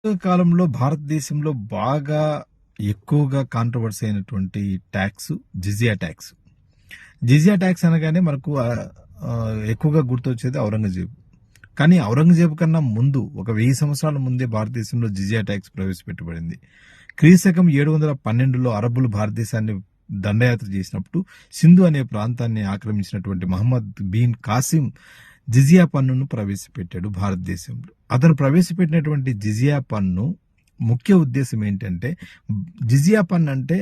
కాలంలో భారతదేశంలో బాగా ఎక్కువగా కాంట్రవర్సీ అయినటువంటి ట్యాక్స్ జిజియా ట్యాక్స్. జిజియా ట్యాక్స్ అనగానే మనకు ఎక్కువగా గుర్తొచ్చేది ఔరంగజేబు. కానీ ఔరంగజేబు కన్నా ముందు ఒక 1000 సంవత్సరాల ముందే భారతదేశంలో జిజియా ట్యాక్స్ ప్రవేశపెట్టబడింది. క్రీశకం 712లో అరబ్బులు భారతదేశాన్ని దండయాత్ర చేసినప్పుడు సింధు అనే ప్రాంతాన్ని ఆక్రమించినటువంటి మహమ్మద్ బిన్ కాసిం జిజియా పన్నును ప్రవేశపెట్టాడు భారతదేశంలో. అతను ప్రవేశపెట్టినటువంటి జిజియా పన్ను ముఖ్య ఉద్దేశం ఏంటంటే, జిజియా పన్ను అంటే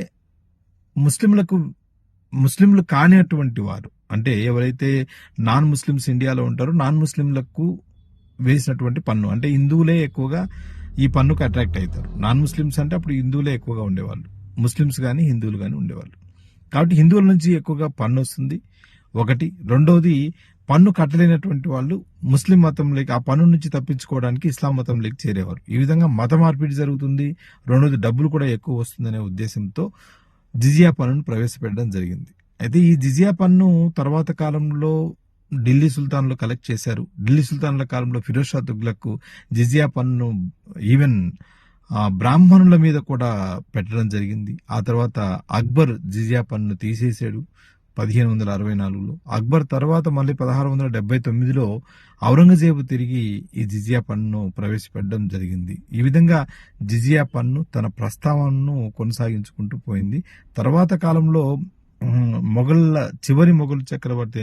ముస్లింలు కానిటువంటి వారు, అంటే ఎవరైతే నాన్ ముస్లిమ్స్ ఇండియాలో ఉంటారో నాన్ ముస్లింలకు వేసినటువంటి పన్ను. అంటే హిందువులే ఎక్కువగా ఈ పన్నుకు అట్రాక్ట్ అవుతారు. నాన్ ముస్లిమ్స్ అంటే అప్పుడు హిందువులే ఎక్కువగా ఉండేవాళ్ళు, ముస్లిమ్స్ కానీ హిందువులు కానీ ఉండేవాళ్ళు. కాబట్టి హిందువుల నుంచి ఎక్కువగా పన్ను వస్తుంది ఒకటి. రెండవది, పన్ను కట్టలేనటువంటి వాళ్ళు ముస్లిం మతంలోకి, ఆ పన్ను నుంచి తప్పించుకోవడానికి ఇస్లాం మతంలోకి చేరేవారు. ఈ విధంగా మత మార్పిడి జరుగుతుంది. రెండోది, డబ్బులు కూడా ఎక్కువ వస్తుందనే ఉద్దేశంతో జిజియా పన్నును ప్రవేశపెట్టడం జరిగింది. అయితే ఈ జిజియా పన్ను తర్వాత కాలంలో ఢిల్లీ సుల్తాన్లు కలెక్ట్ చేశారు. ఢిల్లీ సుల్తాన్ల కాలంలో ఫిరోజ్ షా తుగ్లక్ జిజియా పన్ను ఈవెన్ బ్రాహ్మణుల మీద కూడా పెట్టడం జరిగింది. ఆ తర్వాత అక్బర్ జిజియా పన్ను తీసేశాడు 1564లో. అక్బర్ తర్వాత మళ్ళీ 1679లో ఔరంగజేబు తిరిగి ఈ జిజియా పన్ను ప్రవేశపెట్టడం జరిగింది. ఈ విధంగా జిజియా పన్ను తన ప్రస్తావనను కొనసాగించుకుంటూ పోయింది. తర్వాత కాలంలో చివరి మొఘల్ చక్రవర్తి